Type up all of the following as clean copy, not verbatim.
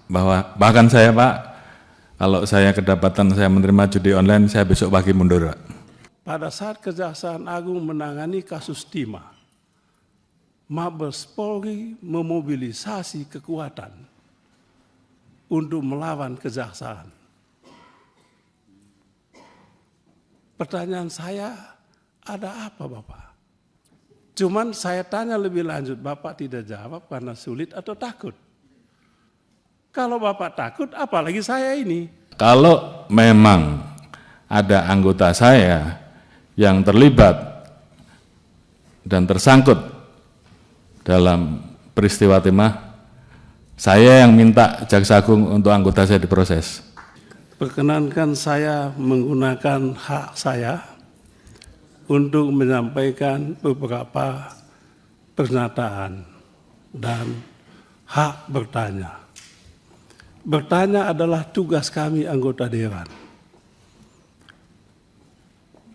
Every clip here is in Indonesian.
bahwa bahkan saya Pak, kalau saya kedapatan saya menerima judi online, saya besok pagi mundur Pak. Pada saat Kejaksaan Agung menangani kasus timah, Mabes Polri memobilisasi kekuatan untuk melawan kejaksaan. Pertanyaan saya, ada apa Bapak? Cuman saya tanya lebih lanjut, Bapak tidak jawab karena sulit atau takut? Kalau Bapak takut, apalagi saya ini. Kalau memang ada anggota saya yang terlibat dan tersangkut dalam peristiwa timah, saya yang minta Jaksa Agung untuk anggota saya diproses. Perkenankan saya menggunakan hak saya untuk menyampaikan beberapa pernyataan dan hak bertanya. Bertanya adalah tugas kami anggota Dewan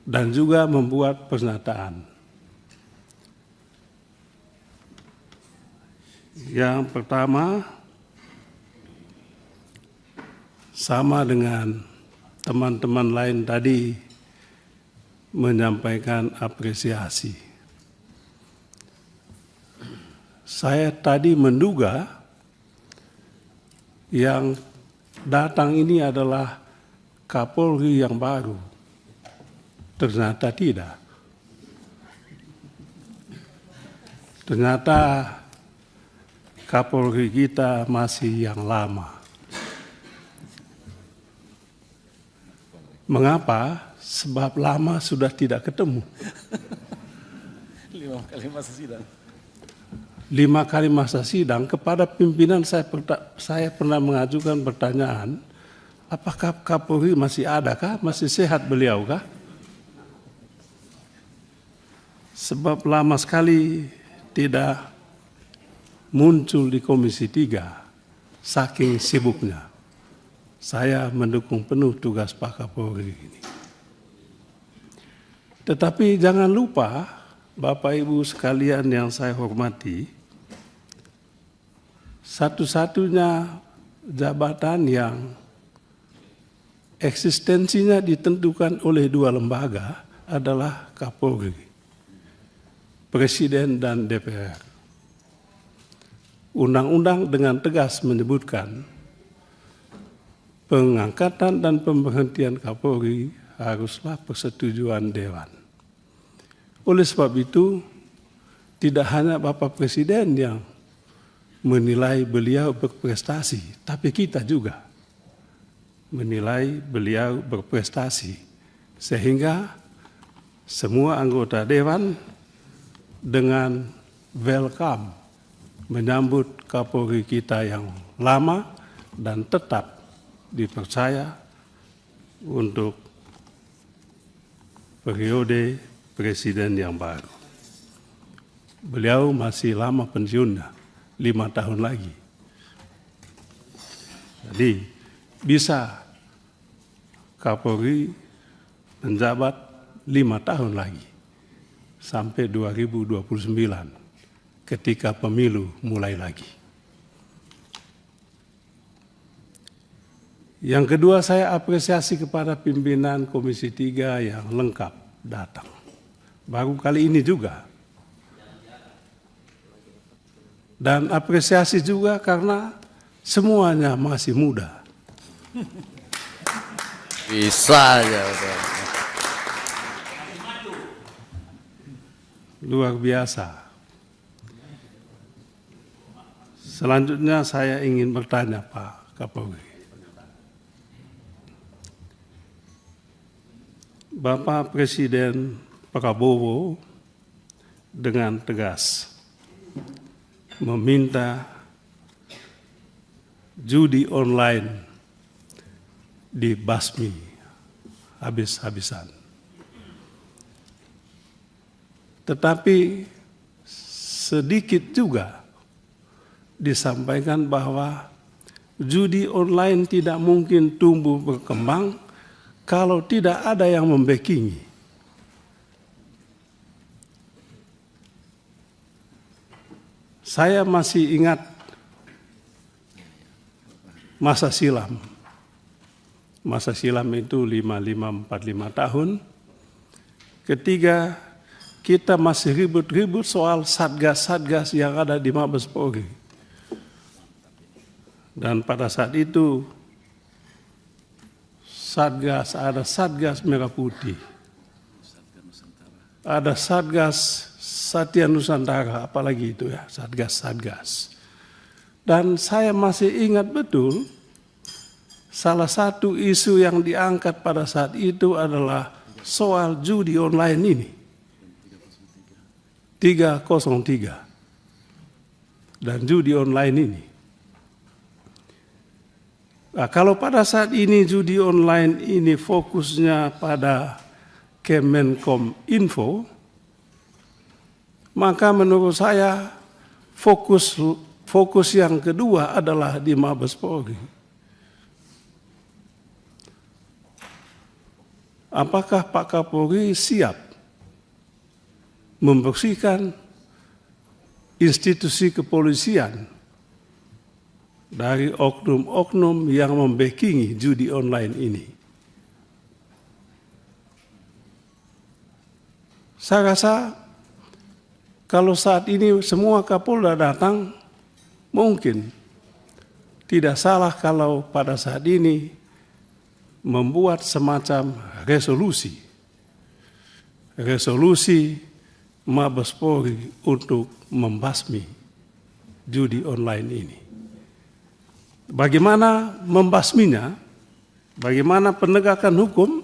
dan juga membuat pernyataan. Yang pertama, sama dengan teman-teman lain tadi menyampaikan apresiasi. Saya tadi menduga yang datang ini adalah Kapolri yang baru. Ternyata tidak. Ternyata Kapolri kita masih yang lama. Mengapa? Sebab lama sudah tidak ketemu. 5 kali masa sidang. 5 kali masa sidang kepada pimpinan saya pernah mengajukan pertanyaan, apakah Kapolri masih ada kah? Masih sehat beliau kah? Sebab lama sekali tidak muncul di Komisi 3, saking sibuknya. Saya mendukung penuh tugas Pak Kapolri ini. Tetapi jangan lupa, Bapak Ibu sekalian yang saya hormati, satu-satunya jabatan yang eksistensinya ditentukan oleh 2 lembaga adalah Kapolri, Presiden dan DPR. Undang-undang dengan tegas menyebutkan pengangkatan dan pemberhentian Kapolri haruslah persetujuan Dewan. Oleh sebab itu, tidak hanya Bapak Presiden yang menilai beliau berprestasi, tapi kita juga menilai beliau berprestasi. Sehingga semua anggota Dewan dengan welcome menyambut Kapolri kita yang lama dan tetap dipercaya untuk periode presiden yang baru. Beliau masih lama pensiunnya, 5 tahun lagi. Jadi bisa Kapolri menjabat 5 tahun lagi sampai 2029 ketika pemilu mulai lagi. Yang kedua, saya apresiasi kepada pimpinan Komisi 3 yang lengkap datang. Baru kali ini juga. Dan apresiasi juga karena semuanya masih muda. Bisa aja. Luar biasa. Selanjutnya saya ingin bertanya Pak Kapolri. Bapak Presiden Prabowo dengan tegas meminta judi online dibasmi habis-habisan. Tetapi sedikit juga disampaikan bahwa judi online tidak mungkin tumbuh berkembang kalau tidak ada yang membackingi. Saya masih ingat masa silam. Masa silam itu 5545 tahun. Ketiga, kita masih ribut-ribut soal satgas-satgas yang ada di Mabes Polri. Dan pada saat itu, ada Satgas Merah Putih, ada Satgas Satya Nusantara, apalagi itu ya, Satgas-Satgas. Dan saya masih ingat betul, salah satu isu yang diangkat pada saat itu adalah soal judi online ini. 303. Dan judi online ini. Nah, kalau pada saat ini judi online ini fokusnya pada Kemenkom Info, maka menurut saya fokus yang kedua adalah di Mabes Polri. Apakah Pak Kapolri siap membersihkan institusi kepolisian dari oknum-oknum yang membackingi judi online ini? Saya rasa kalau saat ini semua Kapolda datang, mungkin tidak salah kalau pada saat ini membuat semacam resolusi Mabes Polri untuk membasmi judi online ini. Bagaimana membasminya? Bagaimana penegakan hukum?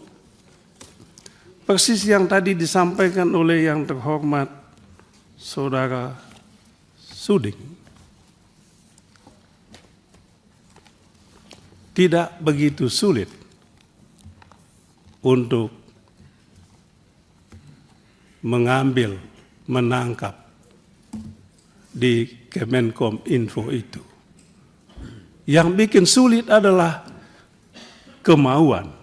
Persis yang tadi disampaikan oleh yang terhormat Saudara Suding. Tidak begitu sulit untuk menangkap di Kemenkom Info itu. Yang bikin sulit adalah kemauan.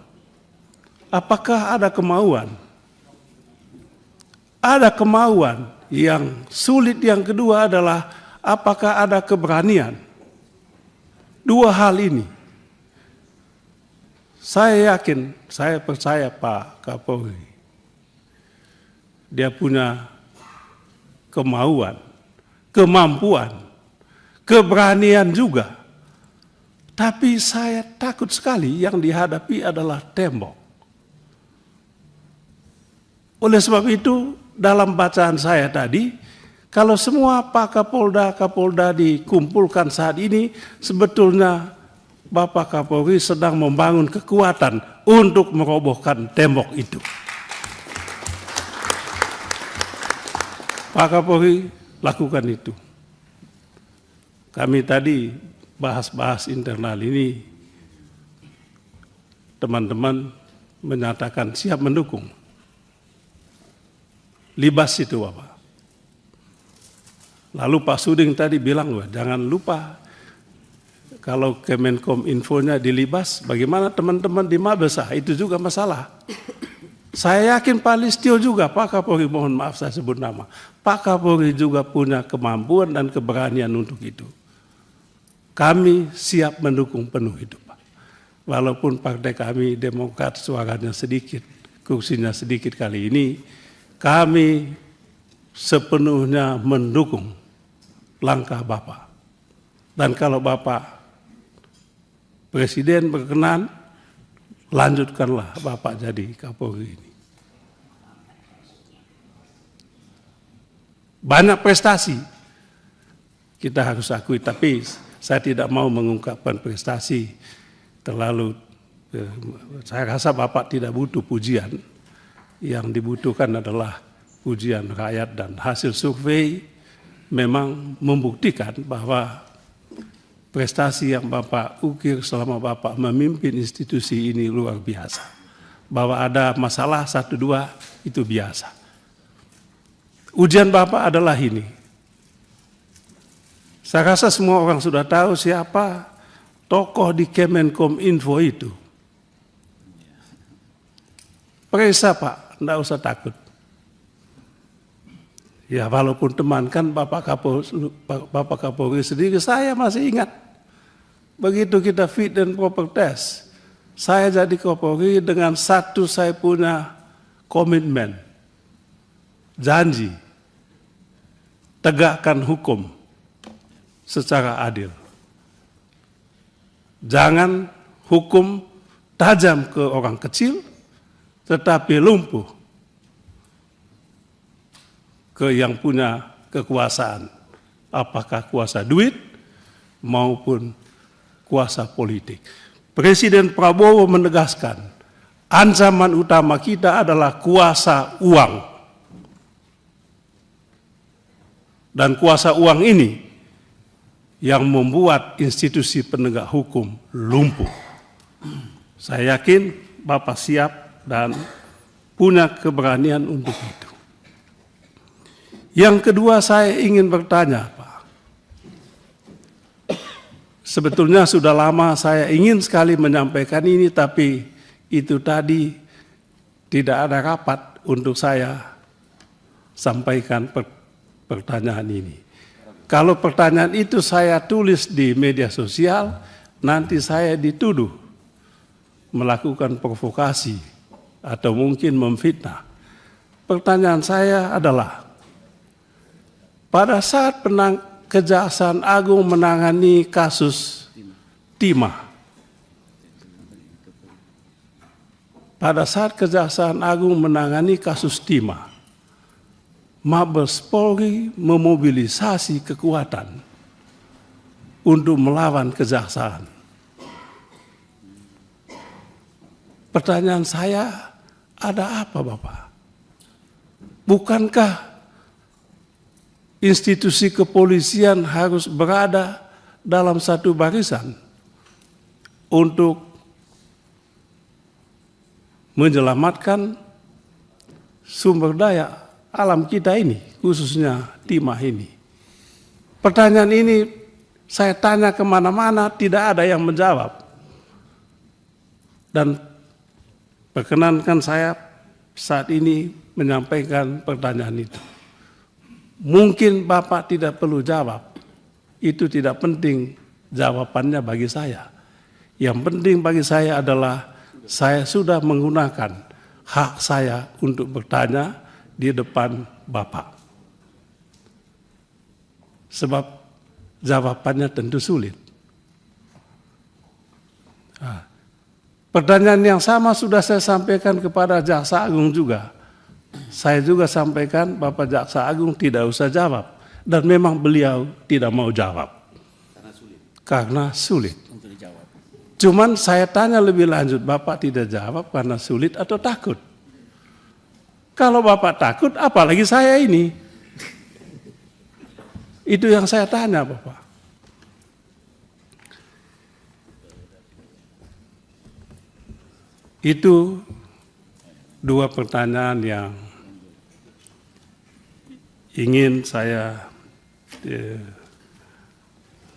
Apakah ada kemauan? Ada kemauan. Yang sulit yang kedua adalah apakah ada keberanian? Dua hal ini. Saya yakin, saya percaya Pak Kapolri. Dia punya kemauan, kemampuan, keberanian juga. Tapi saya takut sekali yang dihadapi adalah tembok. Oleh sebab itu, dalam bacaan saya tadi, kalau semua Pak Kapolda dikumpulkan saat ini, sebetulnya Bapak Kapolri sedang membangun kekuatan untuk merobohkan tembok itu. Pak Kapolri lakukan itu. Kami tadi bahas internal ini, teman-teman menyatakan siap mendukung. Libas itu Bapak. Lalu Pak Suding tadi bilang, jangan lupa kalau Kemenkom Infonya dilibas, bagaimana teman-teman di Mabes? Itu juga masalah. Saya yakin Pak Listio juga, Pak Kapolri, mohon maaf saya sebut nama, Pak Kapolri juga punya kemampuan dan keberanian untuk itu. Kami siap mendukung penuh itu Pak. Walaupun partai kami Demokrat suaranya sedikit, kursinya sedikit kali ini, kami sepenuhnya mendukung langkah Bapak. Dan kalau Bapak Presiden berkenan, lanjutkanlah Bapak jadi Kapolri ini. Banyak prestasi kita harus akui, tapi saya tidak mau mengungkapkan prestasi terlalu. Saya rasa Bapak tidak butuh pujian. Yang dibutuhkan adalah pujian rakyat, dan hasil survei memang membuktikan bahwa prestasi yang Bapak ukir selama Bapak memimpin institusi ini luar biasa. Bahwa ada masalah 1-2 itu biasa. Ujian Bapak adalah ini. Saya rasa semua orang sudah tahu siapa tokoh di Kemenkom Info itu. Periksa Pak. Tidak usah takut. Ya walaupun teman kan Bapak Kapolri sendiri, saya masih ingat. begitu kita fit dan proper test, saya jadi Kapolri dengan satu saya punya komitmen, janji, tegakkan hukum secara adil. Jangan hukum tajam ke orang kecil, tetapi lumpuh ke yang punya kekuasaan, apakah kuasa duit maupun kuasa politik. Presiden Prabowo menegaskan, ancaman utama kita adalah kuasa uang. Dan kuasa uang ini yang membuat institusi penegak hukum lumpuh. Saya yakin Bapak siap dan punya keberanian untuk itu. Yang kedua, saya ingin bertanya, Pak. Sebetulnya sudah lama saya ingin sekali menyampaikan ini, tapi itu tadi tidak ada rapat untuk saya sampaikan pertanyaan ini. Kalau pertanyaan itu saya tulis di media sosial, nanti saya dituduh melakukan provokasi atau mungkin memfitnah. Pertanyaan saya adalah, pada saat Kejaksaan Agung menangani kasus timah, pada saat Kejaksaan Agung menangani kasus timah, Mabes Polri memobilisasi kekuatan untuk melawan kejaksaan. Pertanyaan saya, ada apa Bapak? Bukankah institusi kepolisian harus berada dalam satu barisan untuk menyelamatkan sumber daya alam kita ini, khususnya timah ini? Pertanyaan ini saya tanya kemana-mana, tidak ada yang menjawab. Dan perkenankan saya saat ini menyampaikan pertanyaan itu. Mungkin Bapak tidak perlu jawab, itu tidak penting jawabannya bagi saya. Yang penting bagi saya adalah saya sudah menggunakan hak saya untuk bertanya di depan Bapak. Sebab jawabannya tentu sulit. Pertanyaan yang sama sudah saya sampaikan kepada Jaksa Agung juga. Saya juga sampaikan Bapak Jaksa Agung tidak usah jawab. Dan memang beliau tidak mau jawab. Karena sulit. Untuk dijawab. Cuman saya tanya lebih lanjut, Bapak tidak jawab karena sulit atau takut? Kalau Bapak takut, apalagi saya ini? Itu yang saya tanya Bapak. Itu dua pertanyaan yang ingin saya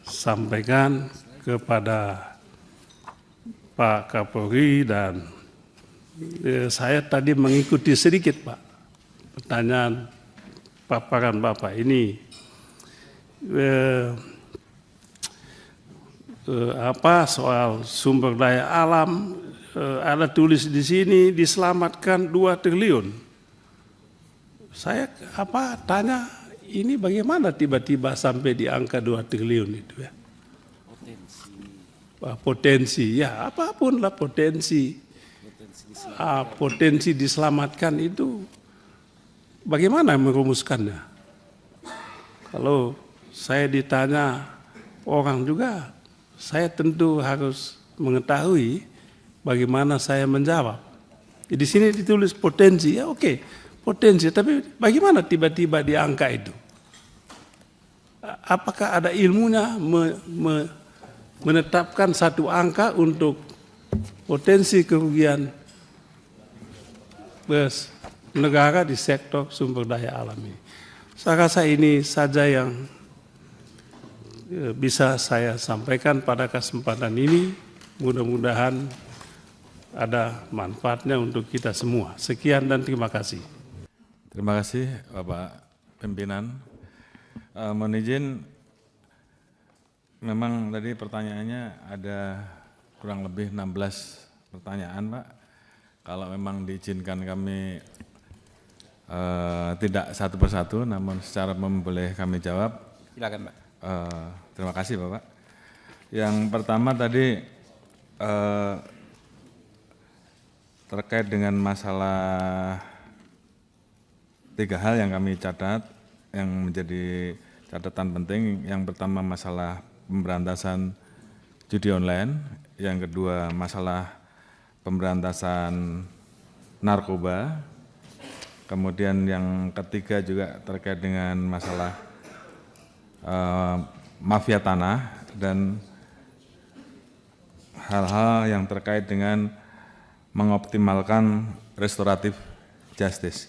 sampaikan kepada Pak Kapolri, dan saya tadi mengikuti sedikit Pak pertanyaan paparan Bapak ini. Soal sumber daya alam, ada tulis di sini diselamatkan 2 triliun. Saya tanya, ini bagaimana tiba-tiba sampai di angka 2 triliun itu ya? Potensi, ya apapun lah potensi. Potensi diselamatkan itu bagaimana merumuskannya? Kalau saya ditanya orang juga, saya tentu harus mengetahui bagaimana saya menjawab. Di sini ditulis potensi, ya oke, potensi, tapi bagaimana tiba-tiba di angka itu? Apakah ada ilmunya menetapkan satu angka untuk potensi kerugian negara di sektor sumber daya alam ini? Saya rasa ini saja yang bisa saya sampaikan pada kesempatan ini. Mudah-mudahan ada manfaatnya untuk kita semua. Sekian dan terima kasih. Terima kasih Bapak Pimpinan. Mohon izin memang tadi pertanyaannya ada kurang lebih 16 pertanyaan, Pak. Kalau memang diizinkan kami tidak satu persatu, namun secara umum boleh kami jawab. Silakan, Pak. Terima kasih, Bapak. Yang pertama tadi terkait dengan masalah 3 hal yang kami catat, yang menjadi catatan penting. Yang pertama masalah pemberantasan judi online, yang kedua masalah pemberantasan narkoba, kemudian yang ketiga juga terkait dengan masalah mafia tanah dan hal-hal yang terkait dengan mengoptimalkan restoratif justice.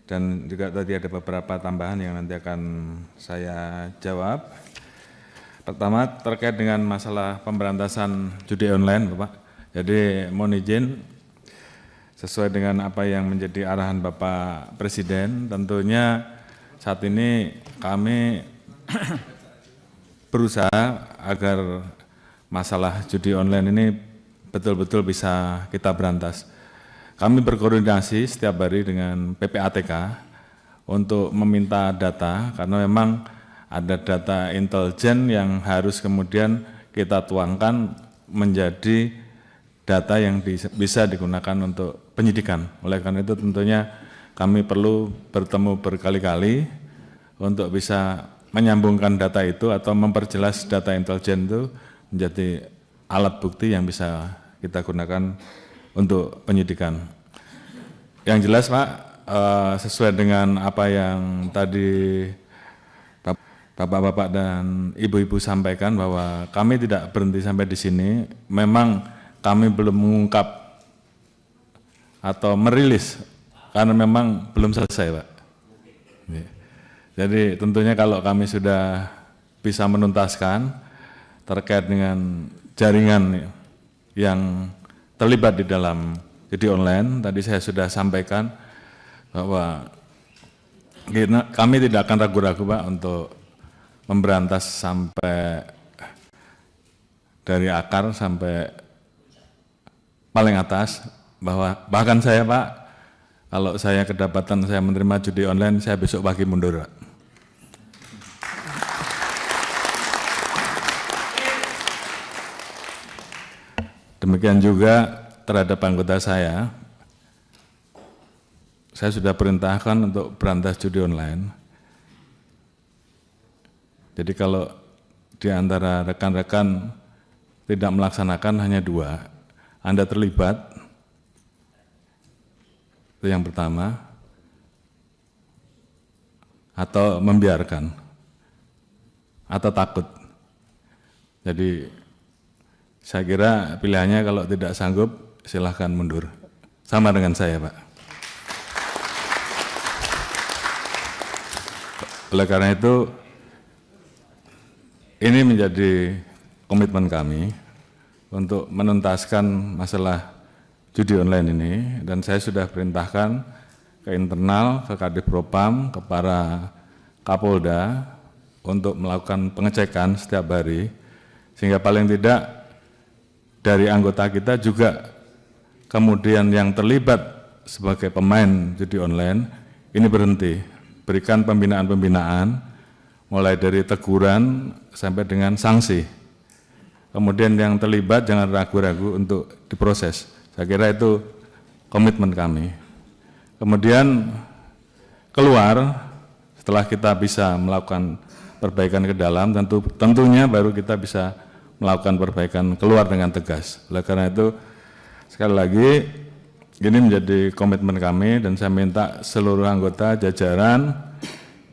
Dan juga tadi ada beberapa tambahan yang nanti akan saya jawab. Pertama terkait dengan masalah pemberantasan judi online, Bapak. Jadi mohon izin sesuai dengan apa yang menjadi arahan Bapak Presiden, tentunya saat ini kami berusaha agar masalah judi online ini betul-betul bisa kita berantas. Kami berkoordinasi setiap hari dengan PPATK untuk meminta data, karena memang ada data intelijen yang harus kemudian kita tuangkan menjadi data yang bisa digunakan untuk penyidikan. Oleh karena itu tentunya kami perlu bertemu berkali-kali untuk bisa menyambungkan data itu atau memperjelas data intelijen itu menjadi alat bukti yang bisa kita gunakan untuk penyidikan. Yang jelas, Pak, sesuai dengan apa yang tadi Bapak-bapak dan Ibu-ibu sampaikan bahwa kami tidak berhenti sampai di sini. Memang kami belum mengungkap atau merilis karena memang belum selesai, Pak. Jadi tentunya kalau kami sudah bisa menuntaskan terkait dengan jaringan yang terlibat di dalam judi online, tadi saya sudah sampaikan bahwa kami tidak akan ragu-ragu, Pak, untuk memberantas sampai dari akar sampai paling atas. Bahkan saya, Pak, kalau saya kedapatan saya menerima judi online, saya besok pagi mundur, Pak. Demikian juga terhadap anggota saya sudah perintahkan untuk berantas judi online. Jadi kalau di antara rekan-rekan tidak melaksanakan hanya 2, Anda terlibat, itu yang pertama, atau membiarkan, atau takut. Jadi saya kira pilihannya kalau tidak sanggup silahkan mundur. Sama dengan saya, Pak. Oleh karena itu, ini menjadi komitmen kami untuk menuntaskan masalah judi online ini, dan saya sudah perintahkan ke internal, ke Kadif Propam, ke para Kapolda untuk melakukan pengecekan setiap hari, sehingga paling tidak dari anggota kita juga kemudian yang terlibat sebagai pemain judi online ini berhenti, berikan pembinaan-pembinaan, mulai dari teguran sampai dengan sanksi. Kemudian yang terlibat jangan ragu-ragu untuk diproses. Saya kira itu komitmen kami. Kemudian keluar, setelah kita bisa melakukan perbaikan ke dalam, tentunya baru kita bisa melakukan perbaikan keluar dengan tegas. Oleh karena itu, sekali lagi, ini menjadi komitmen kami, dan saya minta seluruh anggota jajaran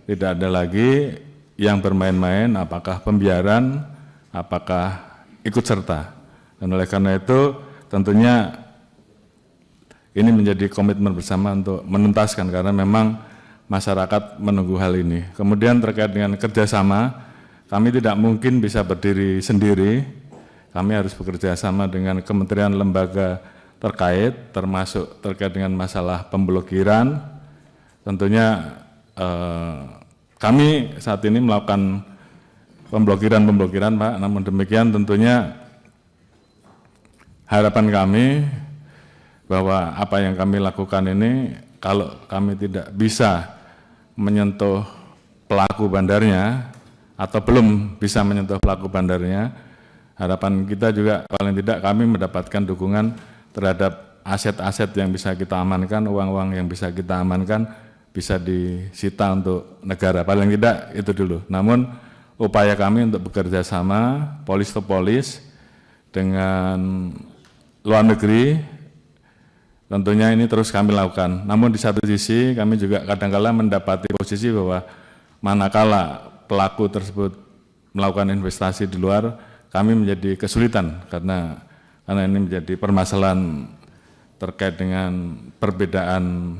tidak ada lagi yang bermain-main, apakah pembiaran, apakah ikut serta. Dan oleh karena itu tentunya ini menjadi komitmen bersama untuk menuntaskan, karena memang masyarakat menunggu hal ini. Kemudian terkait dengan kerjasama, kami tidak mungkin bisa berdiri sendiri, kami harus bekerja sama dengan kementerian lembaga terkait, termasuk terkait dengan masalah pemblokiran. Tentunya kami saat ini melakukan pemblokiran Pak. Namun demikian tentunya harapan kami bahwa apa yang kami lakukan ini kalau kami tidak bisa menyentuh pelaku bandarnya atau belum bisa menyentuh pelaku bandarnya, harapan kita juga paling tidak kami mendapatkan dukungan terhadap aset-aset yang bisa kita amankan, uang-uang yang bisa kita amankan bisa disita untuk negara, paling tidak itu dulu. Namun upaya kami untuk bekerja sama polis to polis dengan luar negeri tentunya ini terus kami lakukan. Namun di satu sisi kami juga kadang-kala mendapati posisi bahwa manakala pelaku tersebut melakukan investasi di luar, kami menjadi kesulitan karena ini menjadi permasalahan terkait dengan perbedaan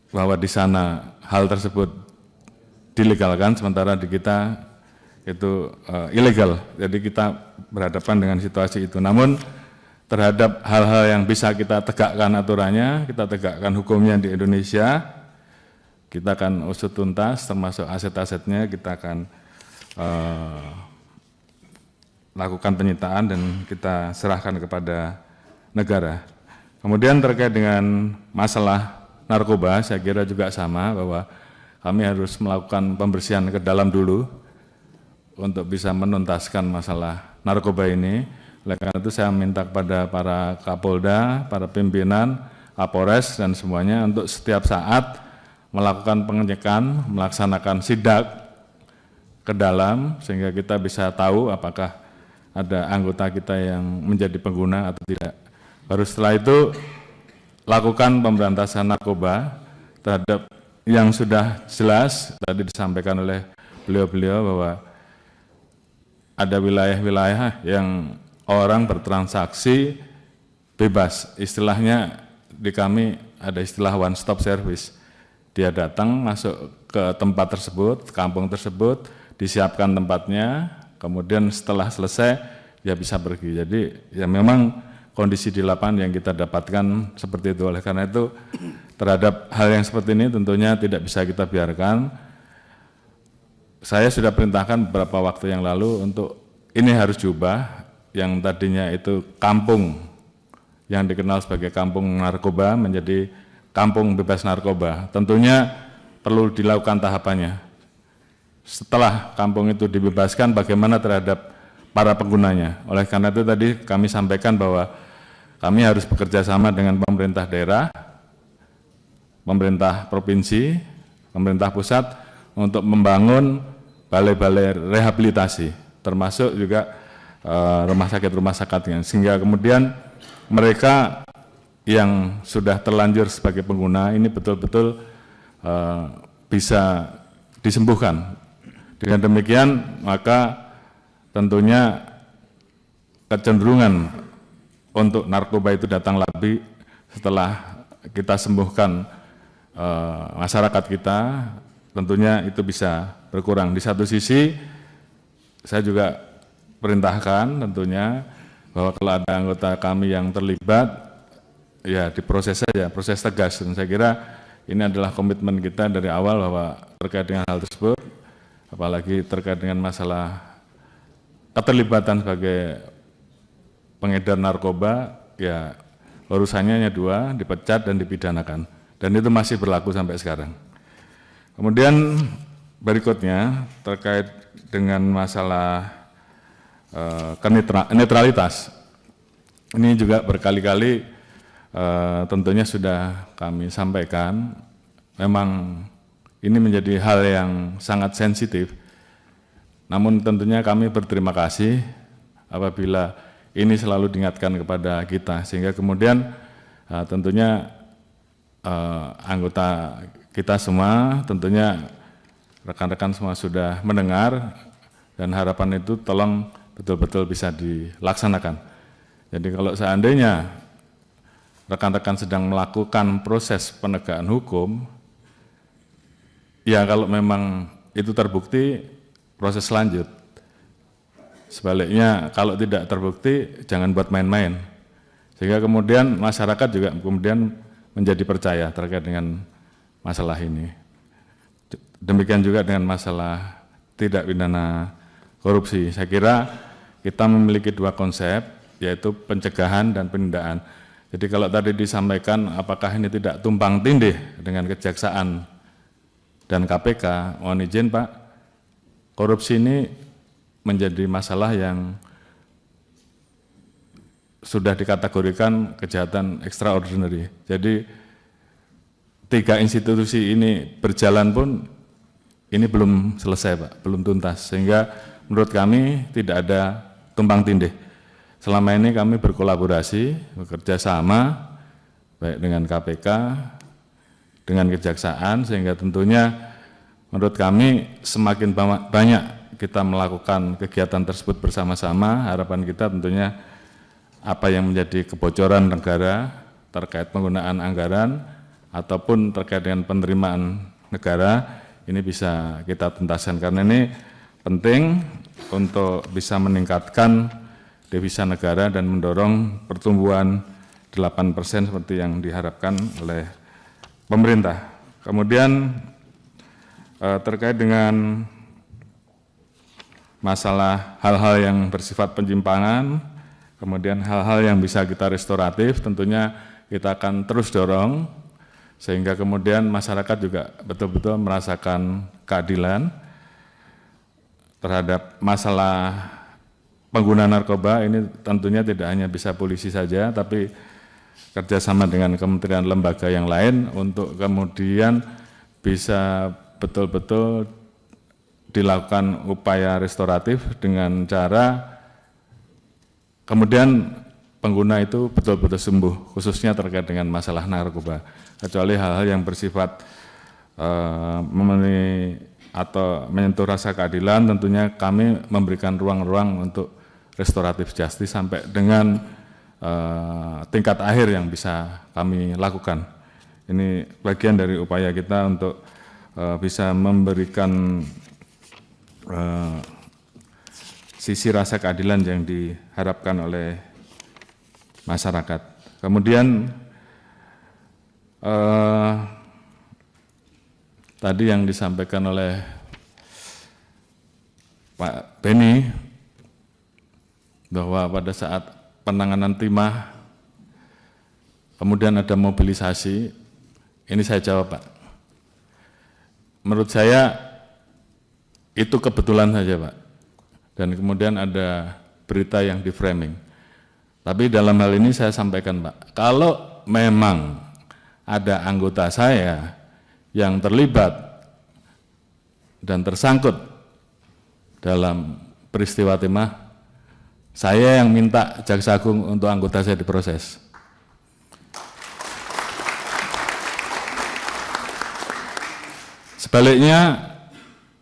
bahwa di sana hal tersebut dilegalkan, sementara di kita itu ilegal. Jadi kita berhadapan dengan situasi itu. Namun terhadap hal-hal yang bisa kita tegakkan aturannya, kita tegakkan hukumnya di Indonesia, kita akan usut tuntas, termasuk aset-asetnya kita akan lakukan penyitaan dan kita serahkan kepada negara. Kemudian terkait dengan masalah narkoba, saya kira juga sama, bahwa kami harus melakukan pembersihan ke dalam dulu untuk bisa menuntaskan masalah narkoba ini. Oleh karena itu saya minta kepada para Kapolda, para pimpinan, Kapolres dan semuanya untuk setiap saat melakukan pengecekan, melaksanakan sidak ke dalam sehingga kita bisa tahu apakah ada anggota kita yang menjadi pengguna atau tidak. Baru setelah itu lakukan pemberantasan narkoba terhadap yang sudah jelas tadi disampaikan oleh beliau-beliau bahwa ada wilayah-wilayah yang orang bertransaksi bebas. Istilahnya di kami ada istilah one stop service. Dia datang masuk ke tempat tersebut, kampung tersebut, disiapkan tempatnya, kemudian setelah selesai dia bisa pergi. Jadi ya memang kondisi di lapangan yang kita dapatkan seperti itu. Oleh karena itu terhadap hal yang seperti ini tentunya tidak bisa kita biarkan. Saya sudah perintahkan beberapa waktu yang lalu untuk ini harus diubah, yang tadinya itu kampung yang dikenal sebagai kampung narkoba menjadi kampung bebas narkoba. Tentunya perlu dilakukan tahapannya. Setelah kampung itu dibebaskan, bagaimana terhadap para penggunanya. Oleh karena itu tadi kami sampaikan bahwa kami harus bekerja sama dengan pemerintah daerah, pemerintah provinsi, pemerintah pusat untuk membangun balai-balai rehabilitasi, termasuk juga rumah sakit, sehingga kemudian mereka yang sudah terlanjur sebagai pengguna ini betul-betul bisa disembuhkan. Dengan demikian maka tentunya kecenderungan untuk narkoba itu datang lagi setelah kita sembuhkan masyarakat kita, tentunya itu bisa berkurang. Di satu sisi saya juga perintahkan tentunya bahwa kalau ada anggota kami yang terlibat, ya diproses saja, proses tegas. Dan saya kira ini adalah komitmen kita dari awal bahwa terkait dengan hal tersebut, apalagi terkait dengan masalah keterlibatan sebagai pengedar narkoba, ya urusannya hanya dua, dipecat dan dipidanakan. Dan itu masih berlaku sampai sekarang. Kemudian berikutnya terkait dengan masalah netralitas. Ini juga berkali-kali tentunya sudah kami sampaikan, memang ini menjadi hal yang sangat sensitif. Namun tentunya kami berterima kasih apabila ini selalu diingatkan kepada kita, sehingga kemudian tentunya anggota kita semua, tentunya rekan-rekan semua sudah mendengar, dan harapan itu tolong betul-betul bisa dilaksanakan. Jadi kalau seandainya rekan-rekan sedang melakukan proses penegakan hukum, ya kalau memang itu terbukti, proses lanjut. Sebaliknya kalau tidak terbukti, jangan buat main-main. Sehingga kemudian masyarakat juga kemudian menjadi percaya terkait dengan masalah ini. Demikian juga dengan masalah tindak pidana korupsi. Saya kira kita memiliki dua konsep, yaitu pencegahan dan penindakan. Jadi kalau tadi disampaikan apakah ini tidak tumpang tindih dengan Kejaksaan dan KPK, mohon izin Pak, korupsi ini menjadi masalah yang sudah dikategorikan kejahatan extraordinary. Jadi tiga institusi ini berjalan pun ini belum selesai Pak, belum tuntas. Sehingga menurut kami tidak ada tumpang tindih. Selama ini kami berkolaborasi, bekerja sama, baik dengan KPK, dengan Kejaksaan, sehingga tentunya menurut kami semakin banyak kita melakukan kegiatan tersebut bersama-sama, harapan kita tentunya apa yang menjadi kebocoran negara terkait penggunaan anggaran ataupun terkait dengan penerimaan negara, ini bisa kita tuntaskan, karena ini penting untuk bisa meningkatkan devisa negara dan mendorong pertumbuhan 8% seperti yang diharapkan oleh pemerintah. Kemudian terkait dengan masalah hal-hal yang bersifat penyimpangan, kemudian hal-hal yang bisa kita restoratif, tentunya kita akan terus dorong, sehingga kemudian masyarakat juga betul-betul merasakan keadilan terhadap masalah pengguna narkoba. Ini tentunya tidak hanya bisa polisi saja, tapi kerjasama dengan kementerian lembaga yang lain untuk kemudian bisa betul-betul dilakukan upaya restoratif dengan cara kemudian pengguna itu betul-betul sembuh, khususnya terkait dengan masalah narkoba. Kecuali hal-hal yang bersifat memenuhi atau menyentuh rasa keadilan, tentunya kami memberikan ruang-ruang untuk restoratif justice sampai dengan tingkat akhir yang bisa kami lakukan. Ini bagian dari upaya kita untuk bisa memberikan sisi rasa keadilan yang diharapkan oleh masyarakat. Kemudian tadi yang disampaikan oleh Pak Beni bahwa pada saat penanganan timah kemudian ada mobilisasi, ini saya jawab Pak. Menurut saya itu kebetulan saja Pak, dan kemudian ada berita yang di framing. Tapi dalam hal ini saya sampaikan Pak, kalau memang ada anggota saya yang terlibat dan tersangkut dalam peristiwa timah, saya yang minta Jaksa Agung untuk anggota saya diproses. Sebaliknya,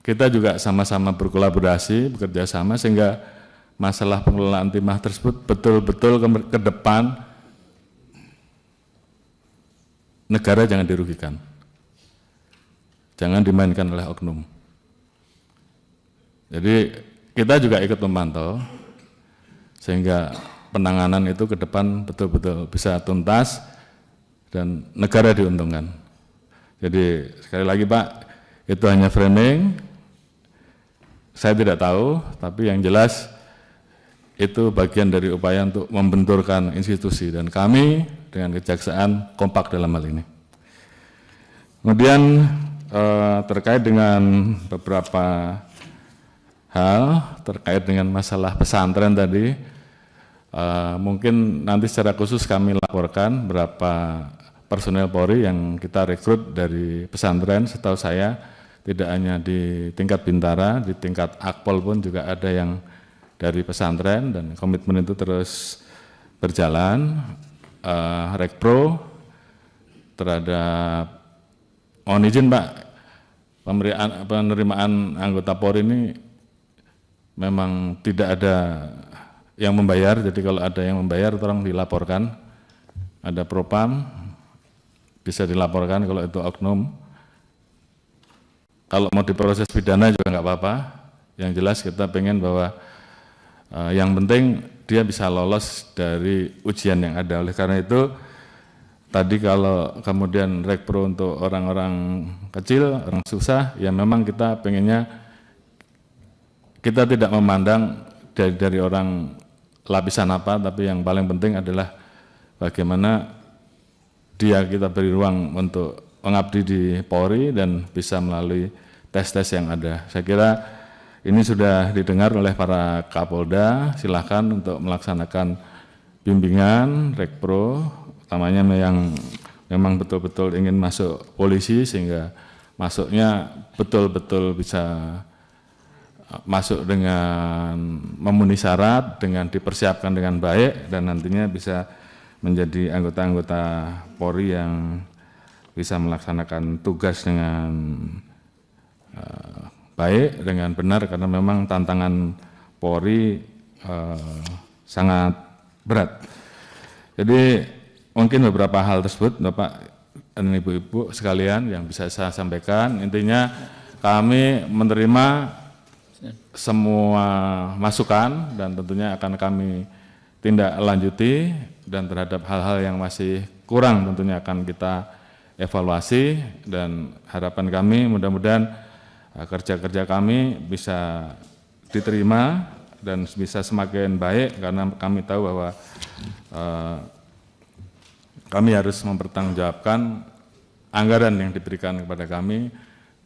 kita juga sama-sama berkolaborasi, bekerja sama, sehingga masalah pengelolaan timah tersebut betul-betul ke depan negara jangan dirugikan, jangan dimainkan oleh oknum. Jadi kita juga ikut memantau sehingga penanganan itu ke depan betul-betul bisa tuntas dan negara diuntungkan. Jadi sekali lagi Pak, itu hanya framing, saya tidak tahu, tapi yang jelas itu bagian dari upaya untuk membenturkan institusi, dan kami dengan Kejaksaan kompak dalam hal ini. Kemudian terkait dengan beberapa hal terkait dengan masalah pesantren tadi, mungkin nanti secara khusus kami laporkan berapa personel Polri yang kita rekrut dari pesantren. Setahu saya tidak hanya di tingkat Bintara, di tingkat Akpol pun juga ada yang dari pesantren, dan komitmen itu terus berjalan. Rekpro terhadap, mohon izin Pak, penerimaan anggota Polri ini memang tidak ada yang membayar, jadi kalau ada yang membayar tolong dilaporkan. Ada propam, bisa dilaporkan kalau itu oknum. Kalau mau diproses pidana juga nggak apa-apa. Yang jelas kita pengen bahwa yang penting dia bisa lolos dari ujian yang ada. Oleh karena itu tadi kalau kemudian Rekpro untuk orang-orang kecil, orang susah, ya memang kita pengennya kita tidak memandang dari orang lapisan apa, tapi yang paling penting adalah bagaimana kita beri ruang untuk mengabdi di Polri dan bisa melalui tes-tes yang ada. Saya kira ini sudah didengar oleh para Kapolda, silakan untuk melaksanakan bimbingan Rekpro, utamanya yang memang betul-betul ingin masuk polisi sehingga masuknya betul-betul bisa masuk dengan memenuhi syarat, dengan dipersiapkan dengan baik dan nantinya bisa menjadi anggota-anggota Polri yang bisa melaksanakan tugas dengan baik, dengan benar, karena memang tantangan Polri sangat berat. Jadi mungkin beberapa hal tersebut Bapak dan Ibu-Ibu sekalian yang bisa saya sampaikan, intinya kami menerima semua masukan dan tentunya akan kami tindak lanjuti, dan terhadap hal-hal yang masih kurang tentunya akan kita evaluasi, dan harapan kami mudah-mudahan kerja-kerja kami bisa diterima dan bisa semakin baik, karena kami tahu bahwa kami harus mempertanggungjawabkan anggaran yang diberikan kepada kami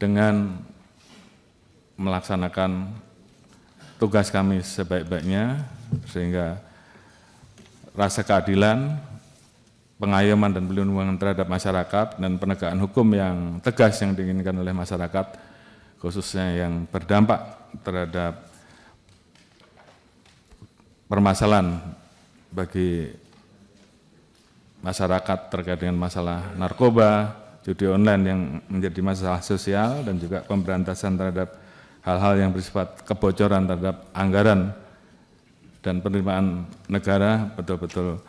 dengan melaksanakan tugas kami sebaik-baiknya, sehingga rasa keadilan, pengayoman dan perlindungan terhadap masyarakat dan penegakan hukum yang tegas yang diinginkan oleh masyarakat, khususnya yang berdampak terhadap permasalahan bagi masyarakat terkait dengan masalah narkoba, judi online yang menjadi masalah sosial, dan juga pemberantasan terhadap hal-hal yang bersifat kebocoran terhadap anggaran dan penerimaan negara betul-betul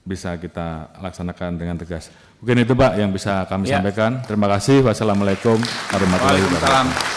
bisa kita laksanakan dengan tegas. Mungkin itu Pak yang bisa kami sampaikan. Terima kasih. Wassalamualaikum warahmatullahi wabarakatuh.